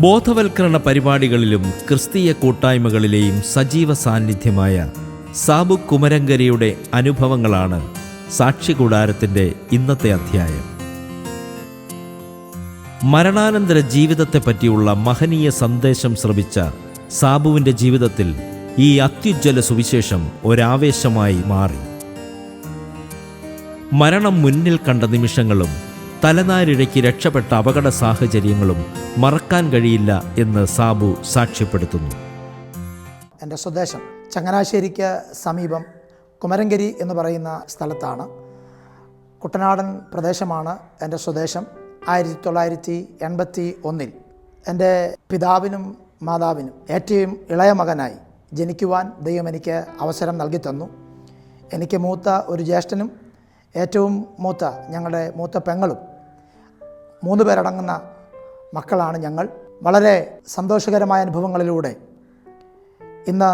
ബോധവൽക്കരണ പരിപാടികളിലും ക്രിസ്തീയ കൂട്ടായ്മകളിലെയും സജീവ സാന്നിധ്യമായ സാബു കുമരങ്കരയുടെ അനുഭവങ്ങളാണ് സാക്ഷികൂടാരത്തിൻ്റെ ഇന്നത്തെ അധ്യായം. മരണാനന്തര ജീവിതത്തെപ്പറ്റിയുള്ള മഹനീയ സന്ദേശം ശ്രവിച്ച സാബുവിൻ്റെ ജീവിതത്തിൽ ഈ അത്യുജ്വല സുവിശേഷം ഒരാവേശമായി മാറി. മരണം മുന്നിൽ കണ്ട നിമിഷങ്ങളും തലനാരിഴയ്ക്ക് രക്ഷപ്പെട്ട അപകട സാഹചര്യങ്ങളും മറക്കാൻ കഴിയില്ല എന്ന് സാബു സാക്ഷ്യപ്പെടുത്തുന്നു. എൻ്റെ സ്വദേശം ചങ്ങനാശ്ശേരിക്ക് സമീപം കുമരങ്കരി എന്ന് പറയുന്ന സ്ഥലത്താണ്. കുട്ടനാടൻ പ്രദേശമാണ് എൻ്റെ സ്വദേശം. 1981 എൻ്റെ പിതാവിനും മാതാവിനും ഏറ്റവും ഇളയ മകനായി ജനിക്കുവാൻ ദൈവം എനിക്ക് അവസരം നൽകി തന്നു. എനിക്ക് മൂത്ത ഒരു ജ്യേഷ്ഠനും ഏറ്റവും മൂത്ത ഞങ്ങളുടെ മൂത്ത പെങ്ങളും 3 പേരടങ്ങുന്ന മക്കളാണ് ഞങ്ങൾ. വളരെ സന്തോഷകരമായ അനുഭവങ്ങളിലൂടെ ഇന്ന്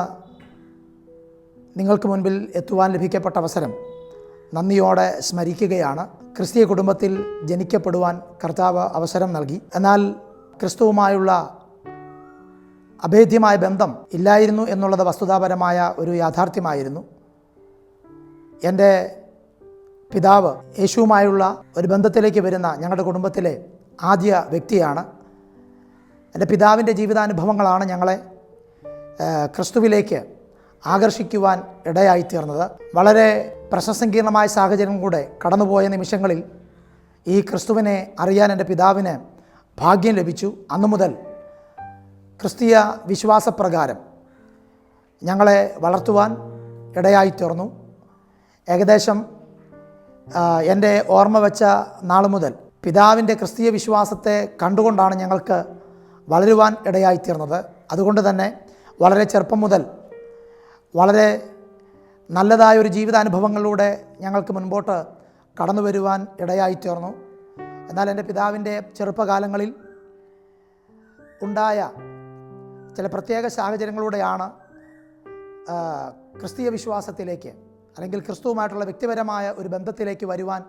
നിങ്ങൾക്ക് മുൻപിൽ എത്തുവാൻ ലഭിക്കപ്പെട്ട അവസരം നന്ദിയോടെ സ്മരിക്കുകയാണ്. ക്രിസ്തീയ കുടുംബത്തിൽ ജനിക്കപ്പെടുവാൻ കർത്താവ് അവസരം നൽകി. എന്നാൽ ക്രിസ്തുവുമായുള്ള അഭേദ്യമായ ബന്ധം ഇല്ലായിരുന്നു എന്നുള്ളത് വസ്തുതാപരമായ ഒരു യാഥാർത്ഥ്യമായിരുന്നു. എൻ്റെ പിതാവ് യേശുവുമായുള്ള ഒരു ബന്ധത്തിലേക്ക് വരുന്ന ഞങ്ങളുടെ കുടുംബത്തിലെ ആദ്യ വ്യക്തിയാണ്. എൻ്റെ പിതാവിൻ്റെ ജീവിതാനുഭവങ്ങളാണ് ഞങ്ങളെ ക്രിസ്തുവിലേക്ക് ആകർഷിക്കുവാൻ ഇടയായിത്തീർന്നത്. വളരെ പ്രശസ്തങ്കീർണമായ സാഹചര്യം കൂടെ കടന്നുപോയ നിമിഷങ്ങളിൽ ഈ ക്രിസ്തുവിനെ അറിയാൻ എൻ്റെ പിതാവിന് ഭാഗ്യം ലഭിച്ചു. അന്നു മുതൽ ക്രിസ്തീയ വിശ്വാസപ്രകാരം ഞങ്ങളെ വളർത്തുവാൻ ഇടയായിത്തീർന്നു. ഏകദേശം എൻ്റെ ഓർമ്മ വെച്ച നാൾ മുതൽ പിതാവിൻ്റെ ക്രിസ്തീയ വിശ്വാസത്തെ കണ്ടുകൊണ്ടാണ് ഞങ്ങൾക്ക് വളരുവാൻ ഇടയായിത്തീർന്നത്. അതുകൊണ്ട് തന്നെ വളരെ ചെറുപ്പം മുതൽ വളരെ നല്ലതായ ഒരു ജീവിതാനുഭവങ്ങളിലൂടെ ഞങ്ങൾക്ക് മുൻപോട്ട് കടന്നു വരുവാൻ ഇടയായിത്തീർന്നു. എന്നാൽ എൻ്റെ പിതാവിൻ്റെ ചെറുപ്പകാലങ്ങളിൽ ഉണ്ടായ ചില പ്രത്യേക സാഹചര്യങ്ങളിലൂടെയാണ് ക്രിസ്തീയ വിശ്വാസത്തിലേക്ക് അല്ലെങ്കിൽ ക്രിസ്തുവുമായിട്ടുള്ള വ്യക്തിപരമായ ഒരു ബന്ധത്തിലേക്ക് വരുവാൻ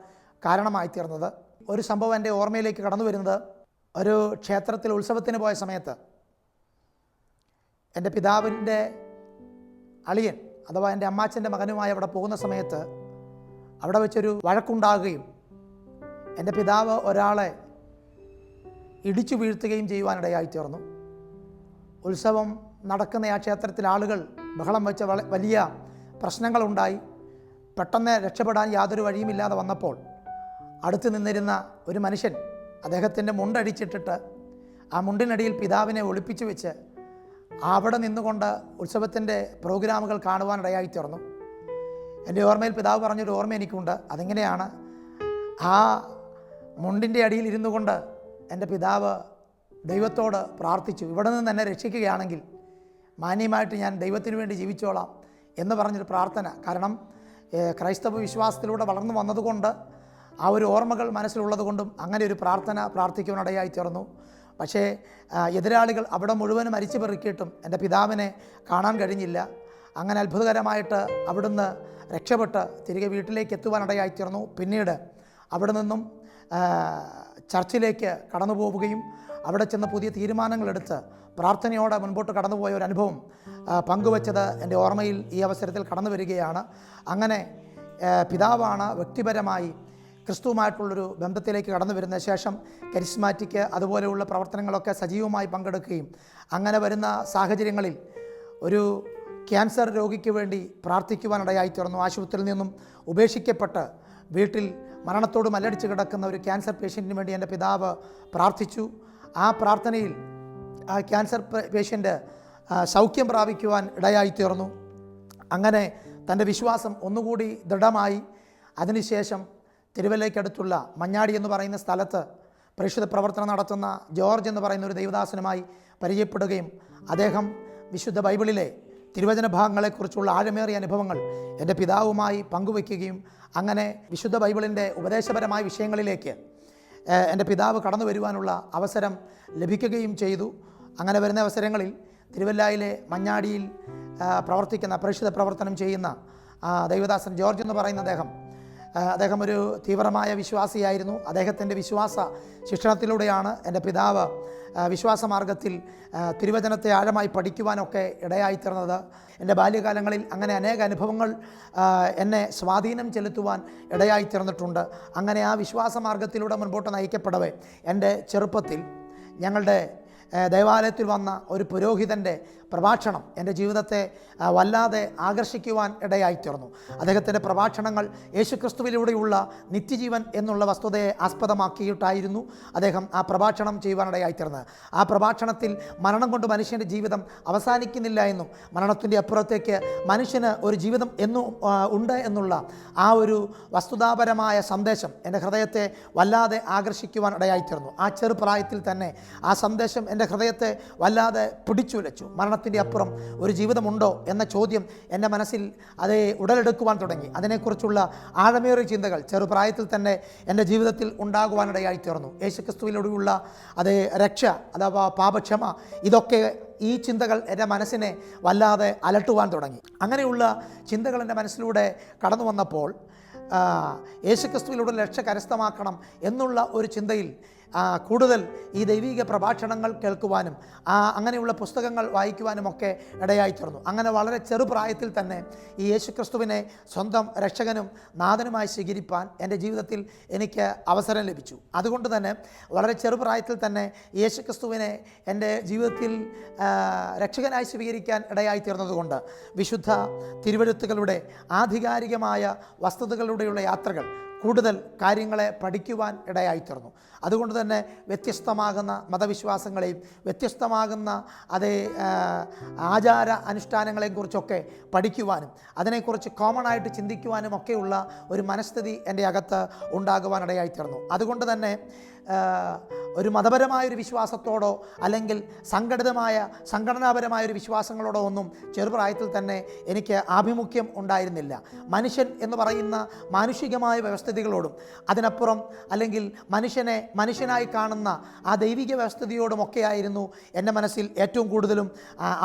കാരണമായിത്തീർന്നത്. ഒരു സംഭവം എൻ്റെ ഓർമ്മയിലേക്ക് കടന്നു വരുന്നത്, ഒരു ക്ഷേത്രത്തിൽ ഉത്സവത്തിന് പോയ സമയത്ത് എൻ്റെ പിതാവിൻ്റെ അളിയൻ അഥവാ എൻ്റെ അമ്മാച്ചൻ്റെ മകനുമായി അവിടെ പോകുന്ന സമയത്ത് അവിടെ വെച്ചൊരു വഴക്കുണ്ടാകുകയും എൻ്റെ പിതാവ് ഒരാളെ ഇടിച്ചു വീഴ്ത്തുകയും ചെയ്യുവാനിടയായിത്തീർന്നു. ഉത്സവം നടക്കുന്ന ആ ക്ഷേത്രത്തിൽ ആളുകൾ ബഹളം വെച്ച വലിയ പ്രശ്നങ്ങളുണ്ടായി. പെട്ടെന്ന് രക്ഷപ്പെടാൻ യാതൊരു വഴിയുമില്ലാതെ വന്നപ്പോൾ അടുത്ത് നിന്നിരുന്ന ഒരു മനുഷ്യൻ അദ്ദേഹത്തിൻ്റെ മുണ്ടടിച്ചിട്ടിട്ട് ആ മുണ്ടിനടിയിൽ പിതാവിനെ ഒളിപ്പിച്ചു വെച്ച് അവിടെ നിന്നുകൊണ്ട് ഉത്സവത്തിൻ്റെ പ്രോഗ്രാമുകൾ കാണുവാനിടയായിത്തീർന്നു. എൻ്റെ ഓർമ്മയിൽ പിതാവ് പറഞ്ഞൊരു ഓർമ്മ എനിക്കുണ്ട്. അതെങ്ങനെയാണ്, ആ മുണ്ടിൻ്റെ അടിയിൽ ഇരുന്നു കൊണ്ട് എൻ്റെ പിതാവ് ദൈവത്തോട് പ്രാർത്ഥിച്ചു, ഇവിടെ നിന്ന് എന്നെ രക്ഷിക്കുകയാണെങ്കിൽ മാന്യമായിട്ട് ഞാൻ ദൈവത്തിന് വേണ്ടി ജീവിച്ചോളാം എന്ന് പറഞ്ഞൊരു പ്രാർത്ഥന. കാരണം ക്രൈസ്തവ വിശ്വാസത്തിലൂടെ വളർന്നു വന്നതുകൊണ്ട് ആ ഒരു ഓർമ്മകൾ മനസ്സിലുള്ളത് കൊണ്ടും അങ്ങനെ ഒരു പ്രാർത്ഥന പ്രാർത്ഥിക്കുവാനിടയായി തീർന്നു. പക്ഷേ എതിരാളികൾ അവിടെ മുഴുവനും അരിച്ചു പെറുക്കിയിട്ടും എൻ്റെ പിതാവിനെ കാണാൻ കഴിഞ്ഞില്ല. അങ്ങനെ അത്ഭുതകരമായിട്ട് അവിടുന്ന് രക്ഷപ്പെട്ട് തിരികെ വീട്ടിലേക്ക് എത്തുവാനിടയായി തീർന്നു. പിന്നീട് അവിടെ നിന്നും ചർച്ചിലേക്ക് കടന്നു പോവുകയും അവിടെ ചെന്ന് പുതിയ തീരുമാനങ്ങളെടുത്ത് പ്രാർത്ഥനയോടെ മുൻപോട്ട് കടന്നുപോയ ഒരു അനുഭവം പങ്കുവച്ചത് എൻ്റെ ഓർമ്മയിൽ ഈ അവസരത്തിൽ കടന്നു വരികയാണ്. അങ്ങനെ പിതാവാണ് വ്യക്തിപരമായി ക്രിസ്തുവുമായിട്ടുള്ളൊരു ബന്ധത്തിലേക്ക് കടന്നു വരുന്ന ശേഷം കരിസ്മാറ്റിക് അതുപോലെയുള്ള പ്രവർത്തനങ്ങളൊക്കെ സജീവമായി പങ്കെടുക്കുകയും അങ്ങനെ വരുന്ന സാഹചര്യങ്ങളിൽ ഒരു ക്യാൻസർ രോഗിക്ക് വേണ്ടി പ്രാർത്ഥിക്കുവാനിടയായിത്തീർന്നു. ആശുപത്രിയിൽ നിന്നും ഉപേക്ഷിക്കപ്പെട്ട് വീട്ടിൽ മരണത്തോട് മല്ലടിച്ച് കിടക്കുന്ന ഒരു ക്യാൻസർ പേഷ്യൻറ്റിന് വേണ്ടി എൻ്റെ പിതാവ് പ്രാർത്ഥിച്ചു. ആ പ്രാർത്ഥനയിൽ ആ ക്യാൻസർ പേഷ്യൻ്റ് സൗഖ്യം പ്രാപിക്കുവാൻ ഇടയായിത്തീർന്നു. അങ്ങനെ തൻ്റെ വിശ്വാസം ഒന്നുകൂടി ദൃഢമായി. അതിനുശേഷം തിരുവല്ലയ്ക്കടുത്തുള്ള മഞ്ഞാടി എന്ന് പറയുന്ന സ്ഥലത്ത് പരിശുദ്ധ പ്രവർത്തനം നടത്തുന്ന ജോർജ് എന്ന് പറയുന്ന ഒരു ദൈവദാസനുമായി പരിചയപ്പെടുകയും അദ്ദേഹം വിശുദ്ധ ബൈബിളിലെ തിരുവചന ഭാഗങ്ങളെക്കുറിച്ചുള്ള ആഴമേറിയ അനുഭവങ്ങൾ എൻ്റെ പിതാവുമായി പങ്കുവയ്ക്കുകയും അങ്ങനെ വിശുദ്ധ ബൈബിളിൻ്റെ ഉപദേശപരമായ വിഷയങ്ങളിലേക്ക് എൻ്റെ പിതാവ് കടന്നു വരുവാനുള്ള അവസരം ലഭിക്കുകയും ചെയ്തു. അങ്ങനെ വരുന്ന അവസരങ്ങളിൽ തിരുവല്ലയിലെ മഞ്ഞാടിയിൽ പ്രവർത്തിക്കുന്ന പരിശുദ്ധ പ്രവർത്തനം ചെയ്യുന്ന ദൈവദാസൻ ജോർജ് എന്ന് പറയുന്ന അദ്ദേഹം അദ്ദേഹം ഒരു തീവ്രമായ വിശ്വാസിയായിരുന്നു. അദ്ദേഹത്തിൻ്റെ വിശ്വാസ ശിക്ഷണത്തിലൂടെയാണ് എൻ്റെ പിതാവ് വിശ്വാസമാർഗത്തിൽ തിരുവചനത്തെ ആഴമായി പഠിക്കുവാനൊക്കെ ഇടയായിത്തീർന്നത്. എൻ്റെ ബാല്യകാലങ്ങളിൽ അങ്ങനെ അനേക അനുഭവങ്ങൾ എന്നെ സ്വാധീനം ചെലുത്തുവാൻ ഇടയായിത്തീർന്നിട്ടുണ്ട്. അങ്ങനെ ആ വിശ്വാസമാർഗത്തിലൂടെ മുൻപോട്ട് നയിക്കപ്പെടവേ എൻ്റെ ചെറുപ്പത്തിൽ ഞങ്ങളുടെ ദേവാലയത്തിൽ വന്ന ഒരു പുരോഹിതൻ്റെ പ്രഭാഷണം എൻ്റെ ജീവിതത്തെ വല്ലാതെ ആകർഷിക്കുവാൻ ഇടയായിത്തീർന്നു. അദ്ദേഹത്തിൻ്റെ പ്രഭാഷണങ്ങൾ യേശുക്രിസ്തുവിലൂടെയുള്ള നിത്യജീവൻ എന്നുള്ള വസ്തുതയെ ആസ്പദമാക്കിയിട്ടായിരുന്നു അദ്ദേഹം ആ പ്രഭാഷണം ചെയ്യുവാനിടയായിത്തീർന്നത്. ആ പ്രഭാഷണത്തിൽ മരണം കൊണ്ട് മനുഷ്യൻ്റെ ജീവിതം അവസാനിക്കുന്നില്ല എന്നും മരണത്തിൻ്റെ അപ്പുറത്തേക്ക് മനുഷ്യന് ഒരു ജീവിതം എന്നും ഉണ്ട് എന്നുള്ള ആ ഒരു വസ്തുതാപരമായ സന്ദേശം എൻ്റെ ഹൃദയത്തെ വല്ലാതെ ആകർഷിക്കുവാൻ ഇടയായിത്തീർന്നു. ആ ചെറുപ്രായത്തിൽ തന്നെ ആ സന്ദേശം എൻ്റെ ഹൃദയത്തെ വല്ലാതെ പിടിച്ചുലച്ചു. മരണത്തിൻ്റെ അപ്പുറം ഒരു ജീവിതമുണ്ടോ എന്ന ചോദ്യം എൻ്റെ മനസ്സിൽ അത് ഉടലെടുക്കുവാൻ തുടങ്ങി. അതിനെക്കുറിച്ചുള്ള ആഴമേറിയ ചിന്തകൾ ചെറുപ്രായത്തിൽ തന്നെ എൻ്റെ ജീവിതത്തിൽ ഉണ്ടാകുവാനിടയായിത്തീർന്നു. യേശുക്രിസ്തുവിലൂടെയുള്ള അതേ രക്ഷ അഥവാ പാപക്ഷമ, ഇതൊക്കെ ഈ ചിന്തകൾ എൻ്റെ മനസ്സിനെ വല്ലാതെ അലട്ടുവാൻ തുടങ്ങി. അങ്ങനെയുള്ള ചിന്തകൾ എൻ്റെ മനസ്സിലൂടെ കടന്നു വന്നപ്പോൾ യേശുക്രിസ്തുവിലൂടെ രക്ഷ കരസ്ഥമാക്കണം എന്നുള്ള ഒരു ചിന്തയിൽ കൂടുതൽ ഈ ദൈവിക പ്രഭാഷണങ്ങൾ കേൾക്കുവാനും അങ്ങനെയുള്ള പുസ്തകങ്ങൾ വായിക്കുവാനുമൊക്കെ ഇടയായിത്തീർന്നു. അങ്ങനെ വളരെ ചെറുപ്രായത്തിൽ തന്നെ ഈ യേശുക്രിസ്തുവിനെ സ്വന്തം രക്ഷകനും നാഥനുമായി സ്വീകരിപ്പാൻ എൻ്റെ ജീവിതത്തിൽ എനിക്ക് അവസരം ലഭിച്ചു. അതുകൊണ്ട് തന്നെ വളരെ ചെറുപ്രായത്തിൽ തന്നെ യേശുക്രിസ്തുവിനെ എൻ്റെ ജീവിതത്തിൽ രക്ഷകനായി സ്വീകരിക്കാൻ ഇടയായിത്തീർന്നതുകൊണ്ട് വിശുദ്ധ തിരുവെഴുത്തുകളുടെ ആധികാരികമായ വസ്തുതകളിലൂടെയുള്ള യാത്രകൾ കൂടുതൽ കാര്യങ്ങളെ പഠിക്കുവാൻ ഇടയായിത്തീർന്നു. അതുകൊണ്ട് തന്നെ വ്യത്യസ്തമാകുന്ന മതവിശ്വാസങ്ങളെയും വ്യത്യസ്തമാകുന്ന അതേ ആചാര അനുഷ്ഠാനങ്ങളെക്കുറിച്ചൊക്കെ പഠിക്കുവാനും അതിനെക്കുറിച്ച് കോമൺ ആയിട്ട് ചിന്തിക്കുവാനും ഒക്കെയുള്ള ഒരു മനസ്ഥിതി എൻ്റെ അകത്ത് ഉണ്ടാകുവാനിടയായിത്തീർന്നു. അതുകൊണ്ട് തന്നെ ഒരു മതപരമായൊരു വിശ്വാസത്തോടോ അല്ലെങ്കിൽ സംഘടനാപരമായൊരു വിശ്വാസങ്ങളോടോ ഒന്നും ചെറുപ്രായത്തിൽ തന്നെ എനിക്ക് ആഭിമുഖ്യം ഉണ്ടായിരുന്നില്ല. മനുഷ്യൻ എന്ന് പറയുന്ന മാനുഷികമായ വ്യവസ്ഥിതികളോടും അതിനപ്പുറം അല്ലെങ്കിൽ മനുഷ്യനെ മനുഷ്യനായി കാണുന്ന ആ ദൈവിക വ്യവസ്ഥിതിയോടുമൊക്കെയായിരുന്നു എൻ്റെ മനസ്സിൽ ഏറ്റവും കൂടുതലും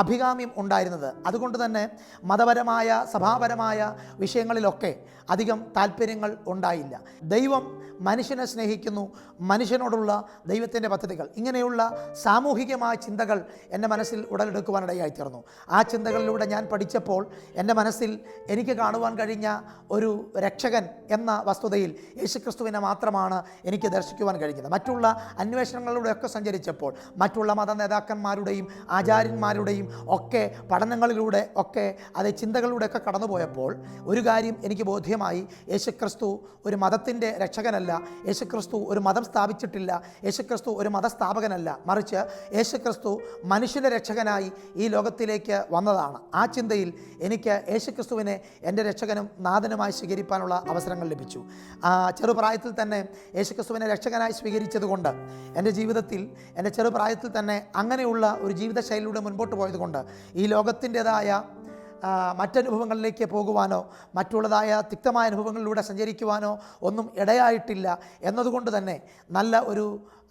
അഭികാമ്യം ഉണ്ടായിരുന്നത്. അതുകൊണ്ട് തന്നെ മതപരമായ സഭാപരമായ വിഷയങ്ങളിലൊക്കെ അധികം താല്പര്യങ്ങൾ ഉണ്ടായില്ല. ദൈവം മനുഷ്യനെ സ്നേഹിക്കുന്നു, മനുഷ്യനോടുള്ള ദൈവത്തിൻ്റെ പദ്ധതികൾ, ഇങ്ങനെയുള്ള സാമൂഹികമായ ചിന്തകൾ എൻ്റെ മനസ്സിൽ ഉടലെടുക്കുവാനിടയായിത്തീർന്നു. ആ ചിന്തകളിലൂടെ ഞാൻ പഠിച്ചപ്പോൾ എൻ്റെ മനസ്സിൽ എനിക്ക് കാണുവാൻ കഴിഞ്ഞ ഒരു രക്ഷകൻ എന്ന വസ്തുതയിൽ യേശുക്രിസ്തുവിനെ മാത്രമാണ് എനിക്ക് ദർശിക്കുവാൻ കഴിഞ്ഞത്. മറ്റുള്ള അന്വേഷണങ്ങളിലൂടെയൊക്കെ സഞ്ചരിച്ചപ്പോൾ മറ്റുള്ള മത നേതാക്കന്മാരുടെയും ആചാര്യന്മാരുടെയും ഒക്കെ പഠനങ്ങളിലൂടെ ഒക്കെ അത് ചിന്തകളിലൂടെയൊക്കെ കടന്നുപോയപ്പോൾ ഒരു കാര്യം എനിക്ക് ബോധ്യമായി: യേശുക്രിസ്തു ഒരു മതത്തിൻ്റെ രക്ഷകനല്ല, യേശുക്രിസ്തു ഒരു മതം സ്ഥാപിച്ചിട്ടില്ല, യേശുക്രിസ്തു ഒരു മതസ്ഥാപകനല്ല, മറിച്ച് യേശുക്രിസ്തു മനുഷ്യൻ്റെ രക്ഷകനായി ഈ ലോകത്തിലേക്ക് വന്നതാണ്. ആ ചിന്തയിൽ എനിക്ക് യേശുക്രിസ്തുവിനെ എൻ്റെ രക്ഷകനും നാഥനുമായി സ്വീകരിക്കാനുള്ള അവസരങ്ങൾ ലഭിച്ചു. ചെറുപ്രായത്തിൽ തന്നെ യേശുക്രിസ്തുവിനെ രക്ഷകനായി സ്വീകരിച്ചതുകൊണ്ട് എൻ്റെ ജീവിതത്തിൽ എൻ്റെ ചെറുപ്രായത്തിൽ തന്നെ അങ്ങനെയുള്ള ഒരു ജീവിതശൈലിയിലൂടെ മുൻപോട്ട് പോയതുകൊണ്ട് ഈ ലോകത്തിൻ്റെതായ മറ്റനുഭവങ്ങളിലേക്ക് പോകുവാനോ മറ്റുള്ളതായ തിക്തമായ അനുഭവങ്ങളിലൂടെ സഞ്ചരിക്കുവാനോ ഒന്നും ഇടയായിട്ടില്ല എന്നതുകൊണ്ട് തന്നെ നല്ല ഒരു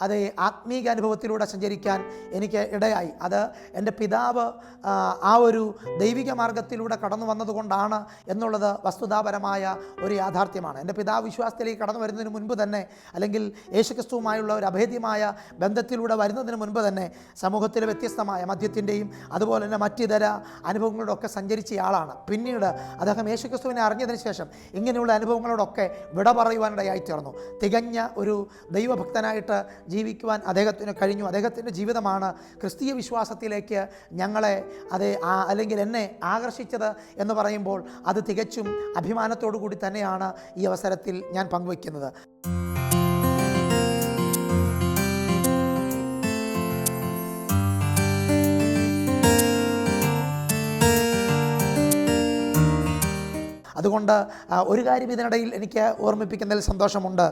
അതേ ആത്മീക അനുഭവത്തിലൂടെ സഞ്ചരിക്കാൻ എനിക്ക് ഇടയായി. അത് എൻ്റെ പിതാവ് ആ ഒരു ദൈവിക മാർഗത്തിലൂടെ കടന്നു വന്നതുകൊണ്ടാണ് എന്നുള്ളത് വസ്തുതാപരമായ ഒരു യാഥാർത്ഥ്യമാണ്. എൻ്റെ പിതാവ് വിശ്വാസത്തിലേക്ക് കടന്നു വരുന്നതിന് മുൻപ് തന്നെ, അല്ലെങ്കിൽ യേശുക്രിസ്തുവുമായുള്ള ഒരു അഭേദ്യമായ ബന്ധത്തിലൂടെ വരുന്നതിന് മുൻപ് തന്നെ സമൂഹത്തിലെ വ്യത്യസ്തമായ മദ്യത്തിൻ്റെയും അതുപോലെ തന്നെ മറ്റിതര അനുഭവങ്ങളോടൊക്കെ സഞ്ചരിച്ചയാളാണ്. പിന്നീട് അദ്ദേഹം യേശുക്രിസ്തുവിനെ അറിഞ്ഞതിന് ശേഷം ഇങ്ങനെയുള്ള അനുഭവങ്ങളോടൊക്കെ വിട പറയുവാനിടയായി തീർന്നു. തികഞ്ഞ ഒരു ദൈവഭക്തനായിട്ട് ജീവിക്കുവാൻ അദ്ദേഹത്തിന് കഴിഞ്ഞു. അദ്ദേഹത്തിൻ്റെ ജീവിതമാണ് ക്രിസ്തീയ വിശ്വാസത്തിലേക്ക് ഞങ്ങളെ അല്ലെങ്കിൽ എന്നെ ആകർഷിച്ചത് എന്ന് പറയുമ്പോൾ അത് തികച്ചും അഭിമാനത്തോടു കൂടി തന്നെയാണ് ഈ അവസരത്തിൽ ഞാൻ പങ്കുവയ്ക്കുന്നത്. അതുകൊണ്ട് ഒരു കാര്യം ഇതിനിടയിൽ എനിക്ക് ഓർമ്മിപ്പിക്കുന്നതിൽ സന്തോഷമുണ്ട്.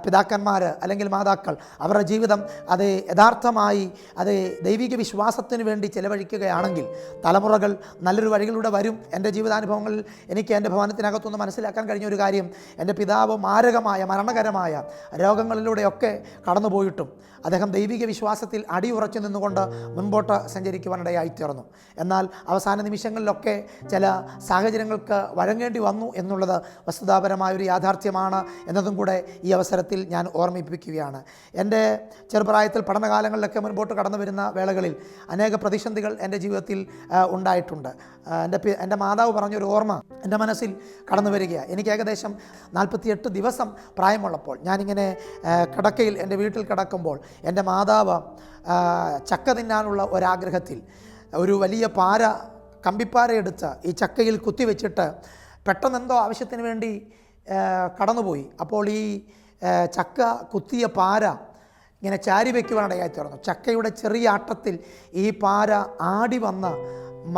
പിതാക്കന്മാർ അല്ലെങ്കിൽ മാതാക്കൾ അവരുടെ ജീവിതം അത് യഥാർത്ഥമായി അത് ദൈവിക വിശ്വാസത്തിന് വേണ്ടി ചെലവഴിക്കുകയാണെങ്കിൽ തലമുറകൾ നല്ലൊരു വഴികളിലൂടെ വരും. എൻ്റെ ജീവിതാനുഭവങ്ങളിൽ എനിക്ക് എൻ്റെ ഭവനത്തിനകത്തുനിന്ന് മനസ്സിലാക്കാൻ കഴിഞ്ഞ ഒരു കാര്യം: എൻ്റെ പിതാവ് മാരകമായ മരണകരമായ രോഗങ്ങളിലൂടെയൊക്കെ കടന്നുപോയിട്ടും അദ്ദേഹം ദൈവിക വിശ്വാസത്തിൽ അടിയുറച്ചു നിന്നുകൊണ്ട് മുൻപോട്ട് സഞ്ചരിക്കുവാനിടയായിത്തീർന്നു. എന്നാൽ അവസാന നിമിഷങ്ങളിലൊക്കെ ചില സാഹചര്യങ്ങൾക്ക് വഴങ്ങേണ്ടി നേരിടേണ്ടി വന്നു എന്നുള്ളത് വസ്തുതാപരമായൊരു യാഥാർത്ഥ്യമാണ് എന്നതും കൂടെ ഈ അവസരത്തിൽ ഞാൻ ഓർമ്മിപ്പിക്കുകയാണ്. എൻ്റെ ചെറുപ്രായത്തിൽ പഠനകാലങ്ങളിലൊക്കെ മുൻപോട്ട് കടന്നു വരുന്ന വേളകളിൽ അനേക പ്രതിസന്ധികൾ എൻ്റെ ജീവിതത്തിൽ ഉണ്ടായിട്ടുണ്ട്. എൻ്റെ മാതാവ് പറഞ്ഞൊരു ഓർമ്മ എൻ്റെ മനസ്സിൽ കടന്നു വരികയാണ്. എനിക്ക് ഏകദേശം 48 ദിവസം പ്രായമുള്ളപ്പോൾ ഞാനിങ്ങനെ കിടക്കയിൽ എൻ്റെ വീട്ടിൽ കിടക്കുമ്പോൾ എൻ്റെ മാതാവ് ചക്ക തിന്നാനുള്ള ഒരാഗ്രഹത്തിൽ ഒരു വലിയ കമ്പിപ്പാര എടുത്ത് ഈ ചക്കയിൽ കുത്തിവെച്ചിട്ട് പെട്ടെന്നെന്തോ ആവശ്യത്തിന് വേണ്ടി കടന്നുപോയി. അപ്പോൾ ഈ ചക്ക കുത്തിയ പാര ഇങ്ങനെ ചാരി വയ്ക്കുവാനിടയായി തീർന്നു. ചക്കയുടെ ചെറിയ ആട്ടത്തിൽ ഈ പാര ആടി വന്ന്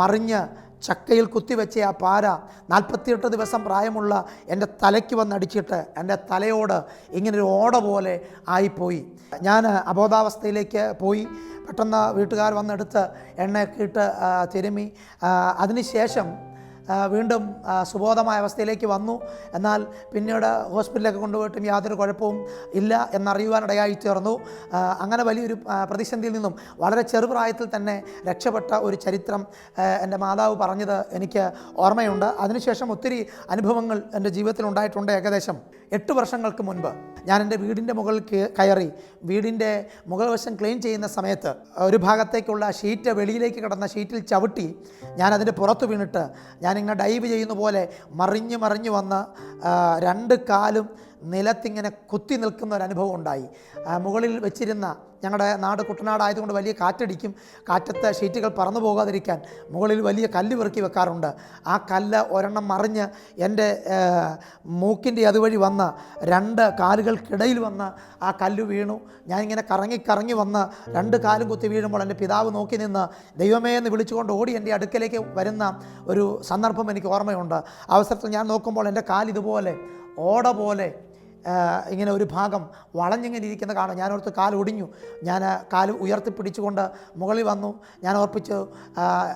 മറിഞ്ഞ് ചക്കയിൽ കുത്തിവെച്ച ആ പാര 48 ദിവസം പ്രായമുള്ള എൻ്റെ തലയ്ക്ക് വന്നടിച്ചിട്ട് എൻ്റെ തലയോട് ഇങ്ങനൊരു ഓട പോലെ ആയിപ്പോയി. ഞാൻ അബോധാവസ്ഥയിലേക്ക് പോയി. പെട്ടെന്ന് വീട്ടുകാർ വന്നെടുത്ത് എണ്ണയൊക്കെ ഇട്ട് തിരുമ്മി. അതിനുശേഷം വീണ്ടും സുബോധമായ അവസ്ഥയിലേക്ക് വന്നു. എന്നാൽ പിന്നീട് ഹോസ്പിറ്റലിലൊക്കെ കൊണ്ടുപോയിട്ടും യാതൊരു കുഴപ്പവും ഇല്ല എന്നറിയുവാനിടയായി തീർന്നു. അങ്ങനെ വലിയൊരു പ്രതിസന്ധിയിൽ നിന്നും വളരെ ചെറുപ്രായത്തിൽ തന്നെ രക്ഷപ്പെട്ട ഒരു ചരിത്രം എൻ്റെ മാതാവ് പറഞ്ഞത് എനിക്ക് ഓർമ്മയുണ്ട്. അതിനുശേഷം ഒത്തിരി അനുഭവങ്ങൾ എൻ്റെ ജീവിതത്തിൽ ഉണ്ടായിട്ടുണ്ട്. ഏകദേശം 8 വർഷങ്ങൾക്ക് മുൻപ് ഞാൻ എൻ്റെ വീടിൻ്റെ മുകളിൽ കയറി വീടിൻ്റെ മുകൾ വശം ക്ലീൻ ചെയ്യുന്ന സമയത്ത് ഒരു ഭാഗത്തേക്കുള്ള ഷീറ്റ് വെളിയിലേക്ക് കിടന്ന ഷീറ്റിൽ ചവിട്ടി ഞാനതിൻ്റെ പുറത്ത് വീണിട്ട് ഞാനിങ്ങനെ ഡൈവ് ചെയ്യുന്ന പോലെ മറിഞ്ഞു വന്ന് 2 കാലും നിലത്തിങ്ങനെ കുത്തി നിൽക്കുന്ന ഒരു അനുഭവം ഉണ്ടായി. മുകളിൽ വെച്ചിരുന്ന, ഞങ്ങളുടെ നാട് കുട്ടനാടായതുകൊണ്ട് വലിയ കാറ്റടിക്കും. കാറ്റത്ത് ഷീറ്റുകൾ പറന്നു പോകാതിരിക്കാൻ മുകളിൽ വലിയ കല്ല് പെറുക്കി വെക്കാറുണ്ട്. ആ കല്ല് ഒരെണ്ണം മറിഞ്ഞ് എൻ്റെ മൂക്കിൻ്റെ അതുവഴി വന്ന് 2 കാലുകൾക്കിടയിൽ വന്ന് ആ കല്ല് വീണു. ഞാനിങ്ങനെ കറങ്ങി വന്ന് 2 കാലും കുത്തി വീഴുമ്പോൾ എൻ്റെ പിതാവ് നോക്കി നിന്ന് ദൈവമേ എന്ന് വിളിച്ചുകൊണ്ട് ഓടി എൻ്റെ അടുക്കലേക്ക് വരുന്ന ഒരു സന്ദർഭം എനിക്ക് ഓർമ്മയുണ്ട്. അവസരത്തിൽ ഞാൻ നോക്കുമ്പോൾ എൻ്റെ കാലിതുപോലെ ഓട പോലെ ഇങ്ങനെ ഒരു ഭാഗം വളഞ്ഞിങ്ങനെ ഇരിക്കുന്ന കാണും. ഞാനോർത്ത് കാലൊടിഞ്ഞു. ഞാൻ കാല് ഉയർത്തിപ്പിടിച്ചുകൊണ്ട് മുകളിൽ വന്നു. ഞാൻ ഓർപ്പിച്ചു,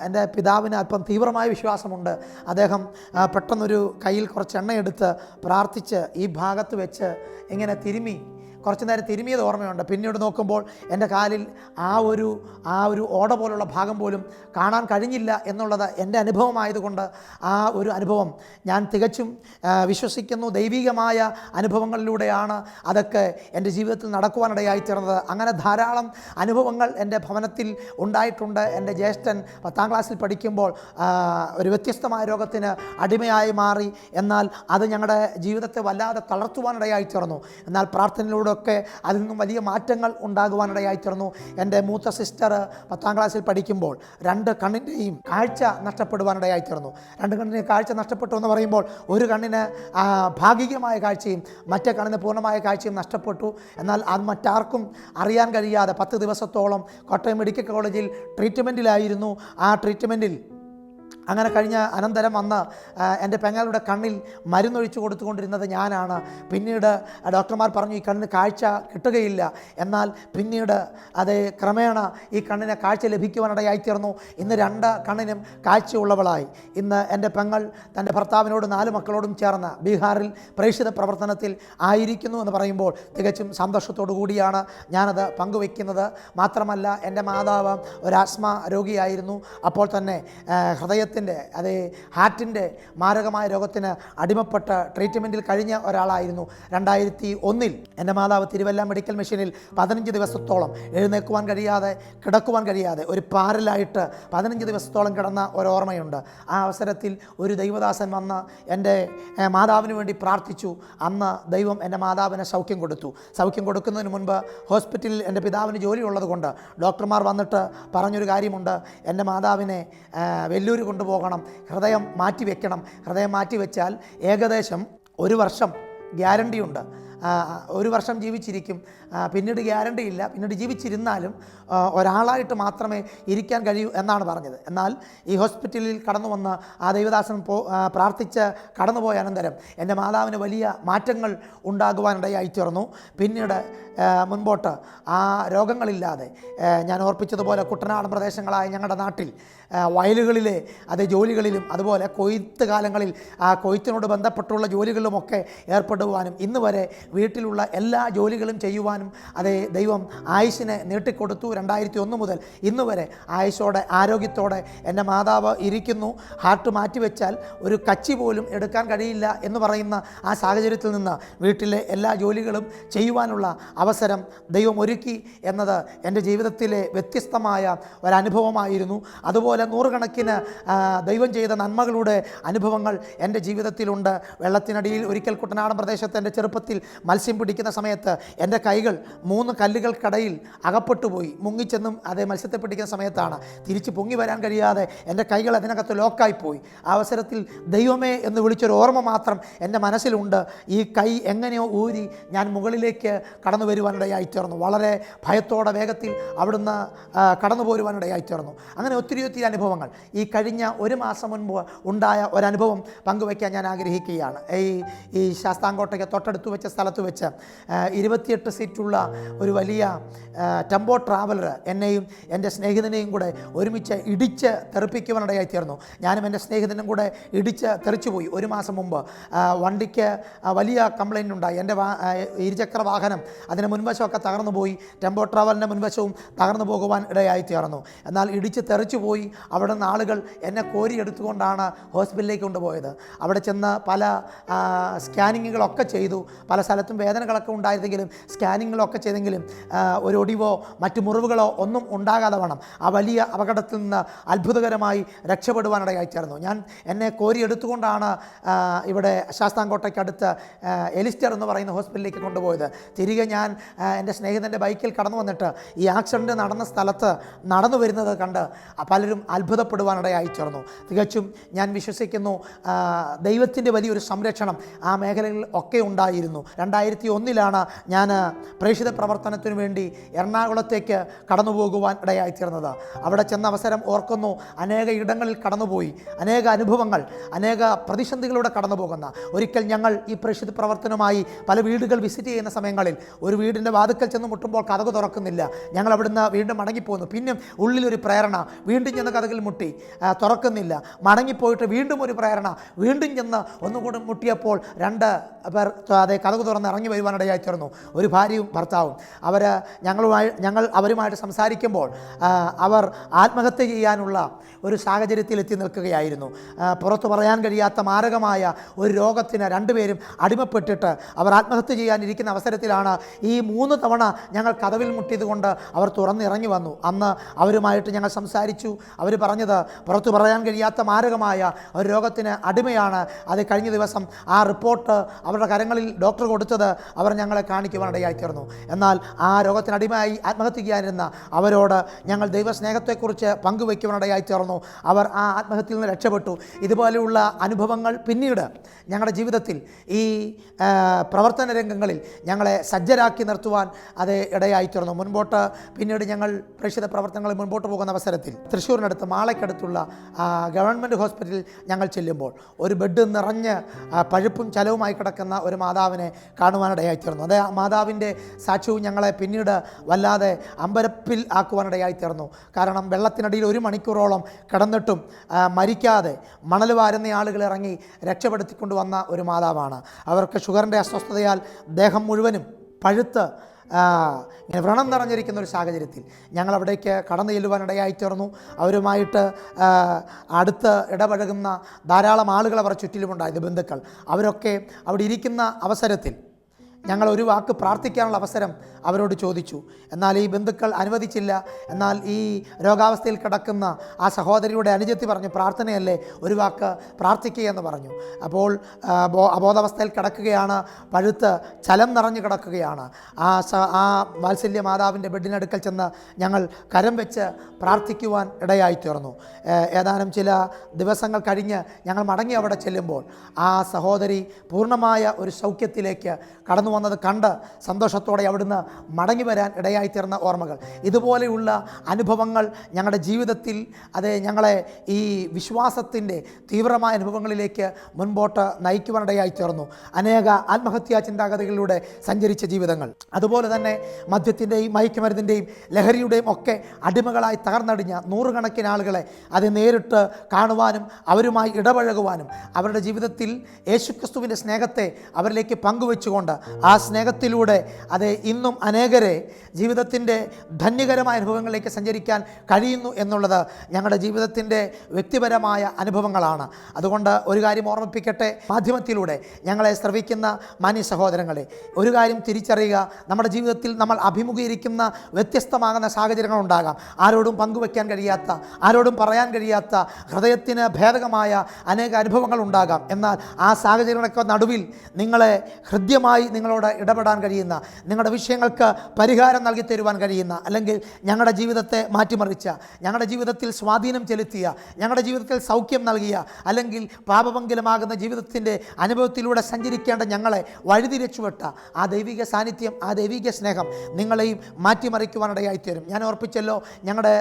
എൻ്റെ പിതാവിന് അല്പം തീവ്രമായ വിശ്വാസമുണ്ട്. അദ്ദേഹം പെട്ടെന്നൊരു കയ്യിൽ കുറച്ച് എണ്ണയെടുത്ത് പ്രാർത്ഥിച്ച് ഈ ഭാഗത്ത് വെച്ച് ഇങ്ങനെ തിരുമ്മി കുറച്ച് നേരം തിരുമിയത് ഓർമ്മയുണ്ട്. പിന്നീട് നോക്കുമ്പോൾ എൻ്റെ കാലിൽ ആ ഒരു ഓട പോലുള്ള ഭാഗം പോലും കാണാൻ കഴിഞ്ഞില്ല എന്നുള്ളത് എൻ്റെ അനുഭവമായതുകൊണ്ട് ആ ഒരു അനുഭവം ഞാൻ തികച്ചും വിശ്വസിക്കുന്നു. ദൈവികമായ അനുഭവങ്ങളിലൂടെയാണ് അതൊക്കെ എൻ്റെ ജീവിതത്തിൽ നടക്കുവാനിടയായി തീർന്നത്. അങ്ങനെ ധാരാളം അനുഭവങ്ങൾ എൻ്റെ ഭവനത്തിൽ ഉണ്ടായിട്ടുണ്ട്. എൻ്റെ ജ്യേഷ്ഠൻ 10ാം ക്ലാസ്സിൽ പഠിക്കുമ്പോൾ ഒരു വ്യത്യസ്തമായ രോഗത്തിന് അടിമയായി മാറി. എന്നാൽ അത് ഞങ്ങളുടെ ജീവിതത്തെ വല്ലാതെ തളർത്തുവാനിടയായി തീർന്നു. എന്നാൽ പ്രാർത്ഥനയിലൂടെ ഒക്കെ അതിൽ നിന്നും വലിയ മാറ്റങ്ങൾ ഉണ്ടാകുവാനിടയായി തീർന്നു. എൻ്റെ മൂത്ത സിസ്റ്റർ 10ാം ക്ലാസ്സിൽ പഠിക്കുമ്പോൾ 2 കണ്ണിൻ്റെയും കാഴ്ച നഷ്ടപ്പെടുവാനിടയായി തീർന്നു. 2 കണ്ണിൻ്റെ കാഴ്ച നഷ്ടപ്പെട്ടു എന്ന് പറയുമ്പോൾ ഒരു കണ്ണിന് ഭാഗികമായ കാഴ്ചയും മറ്റേ കണ്ണിന് പൂർണ്ണമായ കാഴ്ചയും നഷ്ടപ്പെട്ടു. എന്നാൽ അത് മറ്റാർക്കും അറിയാൻ കഴിയാതെ 10 ദിവസത്തോളം കോട്ടയം മെഡിക്കൽ കോളേജിൽ ട്രീറ്റ്മെൻറ്റിലായിരുന്നു. ആ ട്രീറ്റ്മെൻറ്റിൽ അങ്ങനെ കഴിഞ്ഞ അനന്തരം വന്ന് എൻ്റെ പെങ്ങളുടെ കണ്ണിൽ മരുന്നൊഴിച്ചു കൊടുത്തുകൊണ്ടിരുന്നത് ഞാനാണ്. പിന്നീട് ഡോക്ടർമാർ പറഞ്ഞു ഈ കണ്ണിന് കാഴ്ച കിട്ടുകയില്ല. എന്നാൽ പിന്നീട് അത് ക്രമേണ ഈ കണ്ണിന് കാഴ്ച ലഭിക്കുവാനിടയായിത്തീർന്നു. ഇന്ന് 2 കണ്ണിനും കാഴ്ചയുള്ളവളായി. ഇന്ന് എൻ്റെ പെങ്ങൾ തൻ്റെ ഭർത്താവിനോട് 4 മക്കളോടും ചേർന്ന് ബീഹാറിൽ പ്രേക്ഷിത പ്രവർത്തനത്തിൽ ആയിരിക്കുന്നു എന്ന് പറയുമ്പോൾ തികച്ചും സന്തോഷത്തോടു കൂടിയാണ് ഞാനത് പങ്കുവയ്ക്കുന്നത്. മാത്രമല്ല എൻ്റെ മാതാവ് ഒരു ആസ്മ രോഗിയായിരുന്നു. അപ്പോൾ തന്നെ ഹൃദയത്തിൻ്റെ ഹാർട്ടിൻ്റെ മാരകമായ രോഗത്തിന് അടിമപ്പെട്ട് ട്രീറ്റ്മെൻറ്റിൽ കഴിഞ്ഞ ഒരാളായിരുന്നു. 2001 എൻ്റെ മാതാവ് തിരുവല്ല മെഡിക്കൽ മെഷീനിൽ 15 ദിവസത്തോളം എഴുന്നേൽക്കുവാൻ കഴിയാതെ കിടക്കുവാൻ കഴിയാതെ ഒരു പാരലായിട്ട് 15 ദിവസത്തോളം കിടന്ന ഒരോർമ്മയുണ്ട്. ആ അവസരത്തിൽ ഒരു ദൈവദാസൻ വന്ന് എൻ്റെ മാതാവിന് വേണ്ടി പ്രാർത്ഥിച്ചു. അന്ന് ദൈവം എൻ്റെ മാതാവിന് സൗഖ്യം കൊടുത്തു. സൗഖ്യം കൊടുക്കുന്നതിന് മുൻപ് ഹോസ്പിറ്റലിൽ എൻ്റെ പിതാവിന് ജോലിയുള്ളത് കൊണ്ട് ഡോക്ടർമാർ വന്നിട്ട് പറഞ്ഞൊരു കാര്യമുണ്ട്, എൻ്റെ മാതാവിനെ വെല്ലൂർ കൊണ്ടുപോകണം, ഹൃദയം മാറ്റിവെക്കണം. ഹൃദയം മാറ്റിവെച്ചാൽ ഏകദേശം 1 വർഷം ഗ്യാരണ്ടിയുണ്ട്. 1 വർഷം ജീവിച്ചിരിക്കും. പിന്നീട് ഗ്യാരണ്ടി ഇല്ല. പിന്നീട് ജീവിച്ചിരുന്നാലും ഒരാളായിട്ട് മാത്രമേ ഇരിക്കാൻ കഴിയൂ എന്നാണ് പറഞ്ഞത്. എന്നാൽ ഈ ഹോസ്പിറ്റലിൽ കടന്നു വന്ന് ആ ദൈവദാസൻ പ്രാർത്ഥിച്ച് കടന്നുപോയ അനന്തരം എൻ്റെ മാതാവിന് വലിയ മാറ്റങ്ങൾ ഉണ്ടാകുവാനിടയായി തീർന്നു. പിന്നീട് മുൻപോട്ട് ആ രോഗങ്ങളില്ലാതെ ഞാൻ ഓർപ്പിച്ചതുപോലെ കുട്ടനാടൻ പ്രദേശങ്ങളായ ഞങ്ങളുടെ നാട്ടിൽ വയലുകളിലെ അതേ ജോലികളിലും അതുപോലെ കൊയ്ത്ത് കാലങ്ങളിൽ കൊയ്ത്തിനോട് ബന്ധപ്പെട്ടുള്ള ജോലികളിലുമൊക്കെ ഏർപ്പെടുവാനും ഇന്ന് വരെ വീട്ടിലുള്ള എല്ലാ ജോലികളും ചെയ്യുവാനും അതേ ദൈവം ആയുസ്സിനെ നീട്ടിക്കൊടുത്തു. 2001 മുതൽ ഇന്ന് വരെ ആയുസ്സോടെ ആരോഗ്യത്തോടെ എൻ്റെ മാതാവ് ഇരിക്കുന്നു. ഹാർട്ട് മാറ്റിവെച്ചാൽ ഒരു കച്ചി പോലും എടുക്കാൻ കഴിയില്ല എന്ന് പറയുന്ന ആ സാഹചര്യത്തിൽ നിന്ന് വീട്ടിലെ എല്ലാ ജോലികളും ചെയ്യുവാനുള്ള അവസരം ദൈവം ഒരുക്കി എന്നത് എൻ്റെ ജീവിതത്തിലെ വ്യത്യസ്തമായ ഒരനുഭവമായിരുന്നു. അതുപോലെ നൂറുകണക്കിന് ദൈവം ചെയ്ത നന്മകളുടെ അനുഭവങ്ങൾ എൻ്റെ ജീവിതത്തിലുണ്ട്. വെള്ളത്തിനടിയിൽ ഒരിക്കൽ കുട്ടനാടൻ പ്രദേശത്ത് എൻ്റെ ചെറുപ്പത്തിൽ മത്സ്യം പിടിക്കുന്ന സമയത്ത് എൻ്റെ കൈകൾ 3 കല്ലുകൾക്കിടയിൽ അകപ്പെട്ടുപോയി. മുങ്ങിച്ചെന്നും അതേ മത്സ്യത്തെ പിടിക്കുന്ന സമയത്താണ് തിരിച്ച് പൊങ്ങി വരാൻ കഴിയാതെ എൻ്റെ കൈകൾ അതിനകത്ത് ലോക്കായിപ്പോയി. ആ അവസരത്തിൽ ദൈവമേ എന്ന് വിളിച്ചൊരു ഓർമ്മ മാത്രം എൻ്റെ മനസ്സിലുണ്ട്. ഈ കൈ എങ്ങനെയോ ഊരി ഞാൻ മുകളിലേക്ക് കടന്നു വരുവാനിടയായി തീർന്നു. വളരെ ഭയത്തോടെ വേഗത്തിൽ അവിടുന്ന് കടന്നു പോരുവാനിടയായി തീർന്നു. അങ്ങനെ ഒത്തിരി അനുഭവങ്ങൾ ഈ കഴിഞ്ഞ 1 മാസം മുൻപ് ഉണ്ടായ ഒരനുഭവം പങ്കുവയ്ക്കാൻ ഞാൻ ആഗ്രഹിക്കുകയാണ്. ഈ ശാസ്താംകോട്ടയ്ക്ക് തൊട്ടടുത്ത് വെച്ച സ്ഥലത്ത് വെച്ച് 28 സീറ്റുള്ള ഒരു വലിയ ടെമ്പോ ട്രാവലർ എന്നെയും എൻ്റെ സ്നേഹിതനെയും കൂടെ ഒരുമിച്ച് ഇടിച്ച് തെറിപ്പിക്കുവാനിടയായി തീർന്നു. ഞാനും എൻ്റെ സ്നേഹിതനും കൂടെ ഇടിച്ച് തെറിച്ചുപോയി. 1 മാസം മുമ്പ് വണ്ടിക്ക് വലിയ കംപ്ലൈൻ്റ് ഉണ്ടായി. എൻ്റെ ഇരുചക്ര വാഹനം അതിന് മുൻവശമൊക്കെ തകർന്നു പോയി. ടെമ്പോ ട്രാവലിൻ്റെ മുൻവശവും തകർന്നു പോകുവാൻ ഇടയായി തീർന്നു. എന്നാൽ ഇടിച്ച് തെറിച്ചു പോയി. അവിടെ നിന്ന് ആളുകൾ എന്നെ കോരിയെടുത്തുകൊണ്ടാണ് ഹോസ്പിറ്റലിലേക്ക് കൊണ്ടുപോയത്. അവിടെ ചെന്ന് പല സ്കാനിങ്ങുകളൊക്കെ ചെയ്തു. പല സ്ഥലത്തും വേദനകളൊക്കെ ഉണ്ടായിരുന്നെങ്കിലും സ്കാനിങ്ങുകളൊക്കെ ചെയ്തെങ്കിലും ഒരു ഒടിവോ മറ്റു മുറിവുകളോ ഒന്നും ഉണ്ടാകാതെ വേണം ആ വലിയ അപകടത്തിൽ നിന്ന് അത്ഭുതകരമായി രക്ഷപ്പെടുവാനിടയായി ചേർന്നു. എന്നെ കോരിയെടുത്തുകൊണ്ടാണ് ഇവിടെ ശാസ്താംകോട്ടയ്ക്കടുത്ത് എലിസ്റ്റർ എന്ന് പറയുന്ന ഹോസ്പിറ്റലിലേക്ക് കൊണ്ടുപോയത്. തിരികെ ഞാൻ എൻ്റെ സ്നേഹിതൻ്റെ ബൈക്കിൽ കടന്നു വന്നിട്ട് ഈ ആക്സിഡൻറ്റ് നടന്ന സ്ഥലത്ത് നടന്നു വരുന്നത് കണ്ട് പലരും അത്ഭുതപ്പെടുവാനിടയായി ചേർന്നു. തികച്ചും ഞാൻ വിശ്വസിക്കുന്നു ദൈവത്തിൻ്റെ വലിയൊരു സംരക്ഷണം ആ മേഖലകളിൽ ഒക്കെ ഉണ്ടായിരുന്നു. 2001 ഞാൻ പ്രേക്ഷിത പ്രവർത്തനത്തിനു വേണ്ടി എറണാകുളത്തേക്ക് കടന്നു പോകുവാൻ ഇടയായി തീർന്നത്. അവിടെ ചെന്ന അവസരം ഓർക്കുന്നു. അനേക ഇടങ്ങളിൽ കടന്നുപോയി, അനേക അനുഭവങ്ങൾ, അനേക പ്രതിസന്ധികളിലൂടെ കടന്നു പോകുന്ന ഒരിക്കൽ ഞങ്ങൾ ഈ പ്രേക്ഷിത പ്രവർത്തനമായി പല വീടുകൾ വിസിറ്റ് ചെയ്യുന്ന സമയങ്ങളിൽ ഒരു വീടിൻ്റെ വാതിക്കൽ ചെന്ന് മുട്ടുമ്പോൾ കതക് തുറക്കുന്നില്ല. ഞങ്ങൾ അവിടുന്ന് വീണ്ടും മടങ്ങിപ്പോന്നു. പിന്നെ ഉള്ളിലൊരു പ്രേരണ, വീണ്ടും ചെന്ന് കതകിൽ മുട്ടി, തുറക്കുന്നില്ല. മടങ്ങിപ്പോയിട്ട് വീണ്ടും ഒരു പ്രേരണ, വീണ്ടും ചെന്ന് ഒന്നുകൂടി മുട്ടിയപ്പോൾ 2 പേർ അതേ കതക് തുറന്ന് ഇറങ്ങി വരുവാനിടയായി തീർന്നു. ഒരു ഭാര്യയും ഭർത്താവും. ഞങ്ങൾ അവരുമായിട്ട് സംസാരിക്കുമ്പോൾ അവർ ആത്മഹത്യ ചെയ്യാനുള്ള ഒരു സാഹചര്യത്തിൽ എത്തി നിൽക്കുകയായിരുന്നു. പുറത്തു പറയാൻ കഴിയാത്ത മാരകമായ ഒരു രോഗത്തിന് 2 പേരും അടിമപ്പെട്ടിട്ട് അവർ ആത്മഹത്യ ചെയ്യാനിരിക്കുന്ന അവസരത്തിലാണ് ഈ 3 തവണ ഞങ്ങൾ കതവിൽ മുട്ടിയത് കൊണ്ട് അവർ തുറന്നിറങ്ങി വന്നു. അന്ന് അവരുമായിട്ട് ഞങ്ങൾ സംസാരിച്ചു. അവർ പറഞ്ഞത് പുറത്തു പറയാൻ കഴിയാത്ത മാരകമായ ഒരു രോഗത്തിന് അടിമയാണ്. അത് കഴിഞ്ഞ ദിവസം ആ റിപ്പോർട്ട് അവരുടെ കരങ്ങളിൽ ഡോക്ടർ കൊടുത്തത് അവർ ഞങ്ങളെ കാണിക്കുവാനിടയായി തീർന്നു. എന്നാൽ ആ രോഗത്തിനടിമയായി ആത്മഹത്യ ചെയ്യാനിരുന്ന അവരോട് ഞങ്ങൾ ദൈവസ്നേഹത്തെക്കുറിച്ച് പങ്കുവയ്ക്കുവാനിടയായി തീർന്നു. അവർ ആ ആത്മഹത്യയിൽ നിന്ന് രക്ഷപ്പെട്ടു. ഇതുപോലെയുള്ള അനുഭവങ്ങൾ പിന്നീട് ഞങ്ങളുടെ ജീവിതത്തിൽ ഈ പ്രവർത്തന രംഗങ്ങളിൽ ഞങ്ങളെ സജ്ജരാക്കി നിർത്തുവാൻ അത് ഇടയായി തീർന്നു. പിന്നീട് ഞങ്ങൾ പ്രേക്ഷിത പ്രവർത്തനങ്ങളിൽ മുൻപോട്ട് പോകുന്ന അവസരത്തിൽ തൃശ്ശൂരിനടുത്ത് മാളയ്ക്കടുത്തുള്ള ഗവൺമെൻറ് ഹോസ്പിറ്റലിൽ ഞങ്ങൾ ചെല്ലുമ്പോൾ ഒരു ബെഡ് നിറഞ്ഞ് പഴുപ്പും ചലവുമായി കിടക്കുന്ന ഒരു മാതാവിനെ കാണുവാനിടയായി തീർന്നു. അതേ മാതാവിൻ്റെ സാക്ഷ്യവും ഞങ്ങളെ പിന്നീട് വല്ലാതെ അമ്പരപ്പിൽ ആക്കുവാനിടയായി തീർന്നു. കാരണം വെള്ളത്തിനടിയിൽ 1 മണിക്കൂറോളം കിടന്നിട്ടും മരിക്കാതെ മണൽ വാരുന്ന ആളുകൾ ഇറങ്ങി രക്ഷപ്പെടുത്തിക്കൊണ്ടുവന്ന ഒരു മാതാവാണ്. അവർക്ക് ഷുഗറിൻ്റെ അസ്വസ്ഥതയാൽ ദേഹം മുഴുവനും പഴുത്ത് ഇങ്ങനെ വ്രണം നിറഞ്ഞിരിക്കുന്ന ഒരു സാഹചര്യത്തിൽ ഞങ്ങൾ അവിടേക്ക് കടന്നു ചെല്ലുവാനിടയായി തീർന്നു. അവരുമായിട്ട് അടുത്ത് ഇടപഴകുന്ന ധാരാളം ആളുകൾ അവർ ചുറ്റിലുമുണ്ടായത്, ബന്ധുക്കൾ. അവരൊക്കെ അവിടെ ഇരിക്കുന്ന അവസരത്തിൽ ഞങ്ങൾ ഒരു വാക്ക് പ്രാർത്ഥിക്കാനുള്ള അവസരം അവരോട് ചോദിച്ചു. എന്നാൽ ഈ ബന്ധുക്കൾ അനുവദിച്ചില്ല. എന്നാൽ ഈ രോഗാവസ്ഥയിൽ കിടക്കുന്ന ആ സഹോദരിയുടെ അനുജത്തി പറഞ്ഞു, പ്രാർത്ഥനയല്ലേ, ഒരു വാക്ക് പ്രാർത്ഥിക്കുകയെന്ന് പറഞ്ഞു. അപ്പോൾ അബോധാവസ്ഥയിൽ കിടക്കുകയാണ്, പഴുത്ത് ചലം നിറഞ്ഞു കിടക്കുകയാണ്. ആ വാത്സല്യ മാതാവിൻ്റെ ബെഡിനടുക്കൽ ചെന്ന് ഞങ്ങൾ കരം വെച്ച് പ്രാർത്ഥിക്കുവാൻ ഇടയായി തീർന്നു. ഏതാനും ചില ദിവസങ്ങൾ കഴിഞ്ഞ് ഞങ്ങൾ മടങ്ങി അവിടെ ചെല്ലുമ്പോൾ ആ സഹോദരി പൂർണ്ണമായ ഒരു സൗഖ്യത്തിലേക്ക് കടന്നു കടന്നു വന്നത് കണ്ട് സന്തോഷത്തോടെ അവിടുന്ന് മടങ്ങി വരാൻ ഇടയായിത്തീർന്ന ഓർമ്മകൾ, ഇതുപോലെയുള്ള അനുഭവങ്ങൾ ഞങ്ങളുടെ ജീവിതത്തിൽ ഞങ്ങളെ ഈ വിശ്വാസത്തിൻ്റെ തീവ്രമായ അനുഭവങ്ങളിലേക്ക് മുൻപോട്ട് നയിക്കുവാനിടയായിത്തീർന്നു. അനേക ആത്മഹത്യാ ചിന്താഗതികളിലൂടെ സഞ്ചരിച്ച ജീവിതങ്ങൾ, അതുപോലെ തന്നെ മദ്യത്തിൻ്റെയും മയക്കുമരുന്നിൻ്റെയും ലഹരിയുടെയും ഒക്കെ അടിമകളായി തകർന്നടിഞ്ഞ നൂറുകണക്കിന് ആളുകളെ നേരിട്ട് കാണുവാനും അവരുമായി ഇടപഴകുവാനും അവരുടെ ജീവിതത്തിൽ യേശുക്രിസ്തുവിൻ്റെ സ്നേഹത്തെ അവരിലേക്ക് പങ്കുവെച്ചുകൊണ്ട് ആ സ്നേഹത്തിലൂടെ ഇന്നും അനേകരെ ജീവിതത്തിൻ്റെ ധന്യകരമായ അനുഭവങ്ങളിലേക്ക് സഞ്ചരിക്കാൻ കഴിയുന്നു എന്നുള്ളത് ഞങ്ങളുടെ ജീവിതത്തിൻ്റെ വ്യക്തിപരമായ അനുഭവങ്ങളാണ്. അതുകൊണ്ട് ഒരു കാര്യം ഓർമ്മിപ്പിക്കട്ടെ, മാധ്യമത്തിലൂടെ ഞങ്ങളെ ശ്രവിക്കുന്ന മാന്യ സഹോദരങ്ങളെ, ഒരു കാര്യം തിരിച്ചറിയുക, നമ്മുടെ ജീവിതത്തിൽ നമ്മൾ അഭിമുഖീകരിക്കുന്ന വ്യത്യസ്തമാകുന്ന സാഹചര്യങ്ങളുണ്ടാകാം. ആരോടും പങ്കുവെക്കാൻ കഴിയാത്ത, ആരോടും പറയാൻ കഴിയാത്ത, ഹൃദയത്തിന് ഭേദകമായ അനേക അനുഭവങ്ങൾ ഉണ്ടാകാം. എന്നാൽ ആ സാഹചര്യങ്ങളൊക്കെ നടുവിൽ നിങ്ങളെ ഹൃദ്യമായി നിങ്ങളോട് ഇടപെടാൻ കഴിയുന്ന, നിങ്ങളുടെ വിഷയങ്ങൾക്ക് പരിഹാരം നൽകി തരുവാൻ കഴിയുന്ന, അല്ലെങ്കിൽ ഞങ്ങളുടെ ജീവിതത്തെ മാറ്റിമറിച്ച, ഞങ്ങളുടെ ജീവിതത്തിൽ സ്വാധീനം ചെലുത്തിയ, ഞങ്ങളുടെ ജീവിതത്തിൽ സൗഖ്യം നൽകിയ, അല്ലെങ്കിൽ പാപമംഗലമാകുന്ന ജീവിതത്തിൻ്റെ അനുഭവത്തിലൂടെ സഞ്ചരിക്കേണ്ട ഞങ്ങളെ വഴിതിരിച്ചുവിട്ട ആ ദൈവിക സാന്നിധ്യം, ആ ദൈവിക സ്നേഹം നിങ്ങളെയും മാറ്റിമറിക്കുവാനിടയായിത്തീരും. ഞാൻ ഓർപ്പിച്ചല്ലോ, ഞങ്ങളുടെ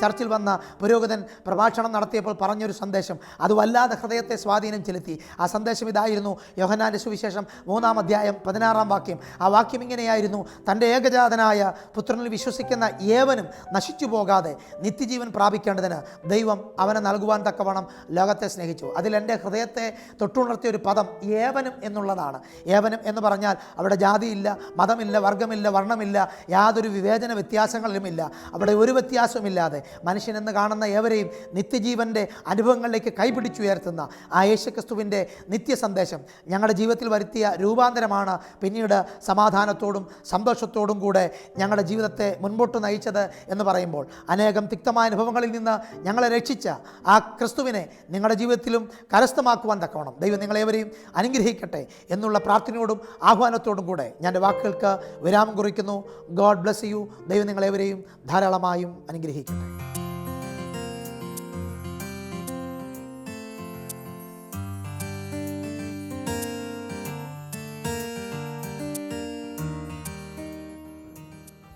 ചർച്ചിൽ വന്ന പുരോഹിതൻ പ്രഭാഷണം നടത്തിയപ്പോൾ പറഞ്ഞൊരു സന്ദേശം, അത് വല്ലാതെ ഹൃദയത്തെ സ്വാധീനം ചെലുത്തി. ആ സന്ദേശം ഇതായിരുന്നു. യോഹന്നാൻ്റെ സുവിശേഷം 3-ാം അധ്യായം 16-ാം വാക്യം. ആ വാക്യം ഇങ്ങനെയായിരുന്നു: തൻ്റെ ഏകജാതനായ പുത്രനിൽ വിശ്വസിക്കുന്ന ഏവനും നശിച്ചു പോകാതെ നിത്യജീവൻ പ്രാപിക്കേണ്ടതിന് ദൈവം അവനെ നൽകുവാൻ തക്കവണ്ണം ലോകത്തെ സ്നേഹിച്ചു. അതിൽ എൻ്റെ ഹൃദയത്തെ തൊട്ടുണർത്തിയ ഒരു പദം ഏവനും എന്നുള്ളതാണ്. ഏവനും എന്ന് പറഞ്ഞാൽ അവിടെ ജാതിയില്ല, മതമില്ല, വർഗമില്ല, വർണ്ണമില്ല, യാതൊരു വിവേചന വ്യത്യാസങ്ങളിലുമില്ല. അവിടെ ഒരു വ്യത്യാസവുമില്ലാതെ മനുഷ്യനെന്ന് കാണുന്ന ഏവരെയും നിത്യജീവൻ്റെ അനുഭവങ്ങളിലേക്ക് കൈപിടിച്ചുയർത്തുന്ന ആ യേശുക്രിസ്തുവിൻ്റെ നിത്യസന്ദേശം ഞങ്ങളുടെ ജീവിതത്തിൽ വരുത്തിയ രൂപാന്തരമാണ് പിന്നീട് സമാധാനത്തോടും സന്തോഷത്തോടും കൂടെ ഞങ്ങളുടെ ജീവിതത്തെ മുൻപോട്ട് നയിച്ചത് എന്ന് പറയുമ്പോൾ, അനേകം തിക്തമായ അനുഭവങ്ങളിൽ നിന്ന് ഞങ്ങളെ രക്ഷിച്ച ആ ക്രിസ്തുവിനെ നിങ്ങളുടെ ജീവിതത്തിലും കരസ്ഥമാക്കുവാൻ തക്കവണ്ണം ദൈവം നിങ്ങളേവരെയും അനുഗ്രഹിക്കട്ടെ എന്നുള്ള പ്രാർത്ഥനയോടും ആഹ്വാനത്തോടും കൂടെ ഞാൻ എൻ്റെ വാക്കുകൾക്ക് വിരാമം കുറിക്കുന്നു. God bless you. ദൈവം നിങ്ങളേവരെയും ധാരാളമായും അനുഗ്രഹിക്കട്ടെ.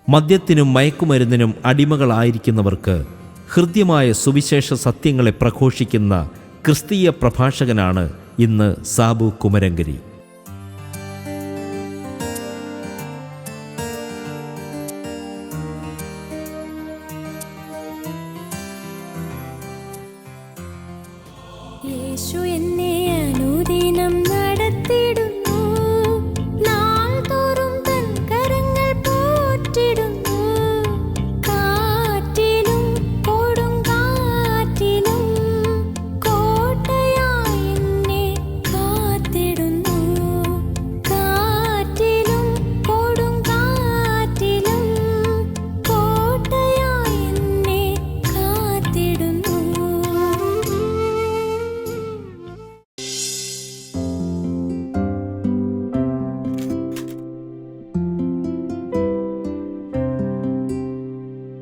മദ്യത്തിനും മയക്കുമരുന്നിനും അടിമകളായിരിക്കുന്നവർക്ക് ഹൃദ്യമായ സുവിശേഷ സത്യങ്ങളെ പ്രഘോഷിക്കുന്ന ക്രിസ്തീയ പ്രഭാഷകനാണ് ഇന്ന് സാബു കുമരങ്കരി.